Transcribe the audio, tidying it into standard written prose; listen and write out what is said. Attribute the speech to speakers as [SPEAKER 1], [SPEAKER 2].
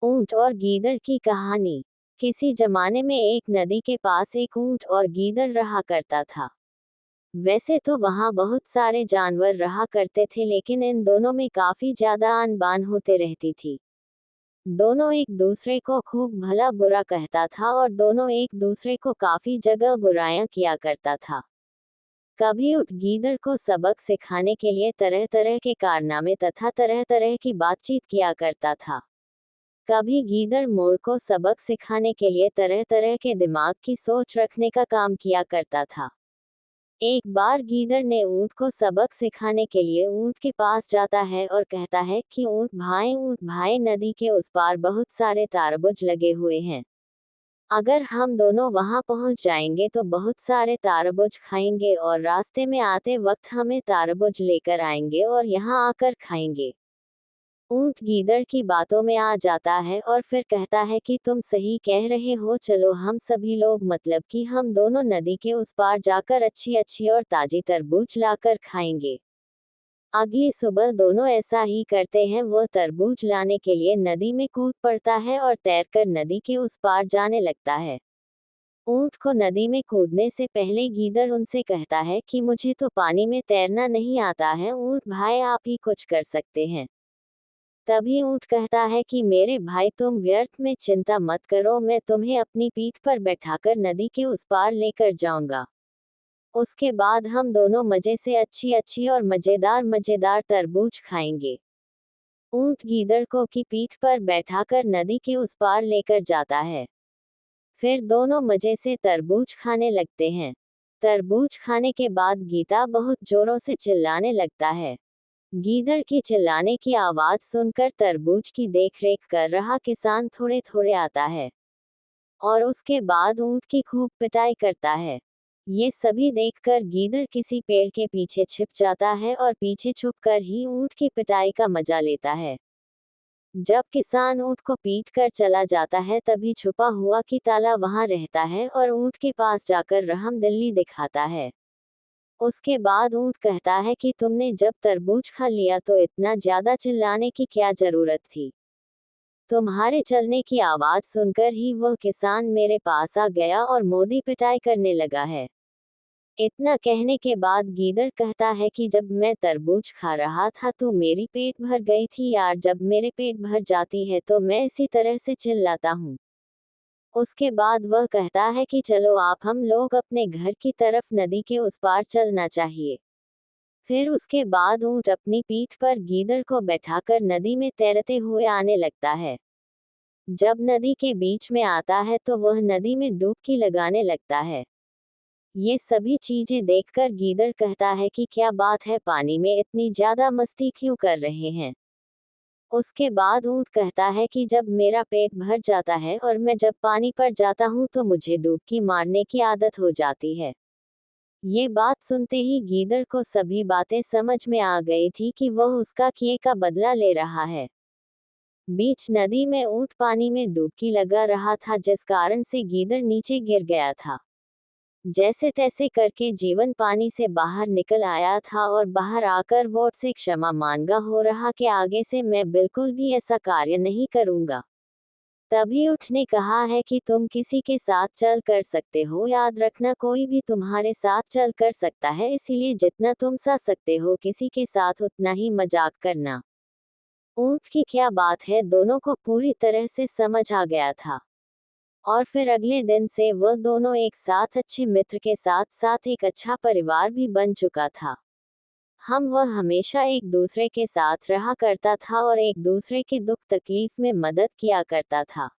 [SPEAKER 1] ऊंट और गीदड़ की कहानी। किसी जमाने में एक नदी के पास एक ऊंट और गीदड़ रहा करता था। वैसे तो वहां बहुत सारे जानवर रहा करते थे, लेकिन इन दोनों में काफी ज्यादा आन-बान होते रहती थी। दोनों एक दूसरे को खूब भला बुरा कहता था और दोनों एक दूसरे को काफी जगह बुराइयां किया करता था। कभी ऊंट गीदड़ को सबक सिखाने के लिए तरह तरह के कारनामे तथा तरह तरह की बातचीत किया करता था। कभी गीदड़ मोर को सबक सिखाने के लिए तरह तरह के दिमाग की सोच रखने का काम किया करता था। एक बार गीदड़ ने ऊंट को सबक सिखाने के लिए ऊंट के पास जाता है और कहता है कि ऊंट भाई नदी के उस पार बहुत सारे तारबुज लगे हुए हैं। अगर हम दोनों वहां पहुंच जाएंगे तो बहुत सारे तारबुज खाएंगे और रास्ते में आते वक्त हमें तारबुज लेकर आएंगे और यहाँ आकर खाएंगे। ऊंट गीदड़ की बातों में आ जाता है और फिर कहता है कि तुम सही कह रहे हो, चलो हम सभी लोग मतलब कि हम दोनों नदी के उस पार जाकर अच्छी अच्छी और ताजी तरबूज लाकर खाएंगे। अगली सुबह दोनों ऐसा ही करते हैं। वह तरबूज लाने के लिए नदी में कूद पड़ता है और तैरकर नदी के उस पार जाने लगता है। ऊंट को नदी में कूदने से पहले गीदड़ उनसे कहता है कि मुझे तो पानी में तैरना नहीं आता है, ऊंट भाई आप ही कुछ कर सकते हैं। तभी ऊंट कहता है कि मेरे भाई तुम व्यर्थ में चिंता मत करो, मैं तुम्हें अपनी पीठ पर बैठाकर नदी के उस पार लेकर जाऊंगा। उसके बाद हम दोनों मजे से अच्छी अच्छी और मजेदार मजेदार तरबूज खाएंगे। ऊंट गीदड़ को की पीठ पर बैठाकर नदी के उस पार लेकर जाता है। फिर दोनों मजे से तरबूज खाने लगते हैं। तरबूज खाने के बाद गीता बहुत जोरों से चिल्लाने लगता है। गीदड़ की चिल्लाने की आवाज सुनकर तरबूज की देखरेख कर रहा किसान थोड़े थोड़े आता है और उसके बाद ऊंट की खूब पिटाई करता है। ये सभी देखकर गीदड़ किसी पेड़ के पीछे छिप जाता है और पीछे छुपकर ही ऊंट की पिटाई का मजा लेता है। जब किसान ऊंट को पीट कर चला जाता है तभी छुपा हुआ की ताला वहां रहता है और ऊंट के पास जाकर रहमदिल्ली दिखाता है। उसके बाद ऊंट कहता है कि तुमने जब तरबूज खा लिया तो इतना ज्यादा चिल्लाने की क्या जरूरत थी। तुम्हारे चलने की आवाज सुनकर ही वह किसान मेरे पास आ गया और मोदी पिटाई करने लगा है। इतना कहने के बाद गीदड़ कहता है कि जब मैं तरबूज खा रहा था तो मेरी पेट भर गई थी यार, जब मेरे पेट भर जाती है तो मैं इसी तरह से चिल्लाता हूँ। उसके बाद वह कहता है कि चलो आप हम लोग अपने घर की तरफ नदी के उस पार चलना चाहिए। फिर उसके बाद ऊंट अपनी पीठ पर गीदड़ को बैठाकर नदी में तैरते हुए आने लगता है। जब नदी के बीच में आता है तो वह नदी में डुबकी लगाने लगता है। ये सभी चीजें देखकर गीदड़ कहता है कि क्या बात है, पानी में इतनी ज्यादा मस्ती क्यों कर रहे हैं। उसके बाद ऊंट कहता है कि जब मेरा पेट भर जाता है और मैं जब पानी पर जाता हूँ तो मुझे डुबकी मारने की आदत हो जाती है। ये बात सुनते ही गीदड़ को सभी बातें समझ में आ गई थी कि वह उसका किए का बदला ले रहा है। बीच नदी में ऊंट पानी में डुबकी लगा रहा था, जिस कारण से गीदड़ नीचे गिर गया था। जैसे तैसे करके जीवन पानी से बाहर निकल आया था और बाहर आकर वो से क्षमा मांगा हो रहा कि आगे से मैं बिल्कुल भी ऐसा कार्य नहीं करूंगा। तभी ऊंट ने कहा है कि तुम किसी के साथ चल कर सकते हो, याद रखना कोई भी तुम्हारे साथ चल कर सकता है, इसीलिए जितना तुम सह सकते हो किसी के साथ उतना ही मजाक करना। ऊंट की क्या बात है, दोनों को पूरी तरह से समझ आ गया था और फिर अगले दिन से वह दोनों एक साथ अच्छे मित्र के साथ साथ एक अच्छा परिवार भी बन चुका था। वह हमेशा एक दूसरे के साथ रहा करता था और एक दूसरे के दुख तकलीफ में मदद किया करता था।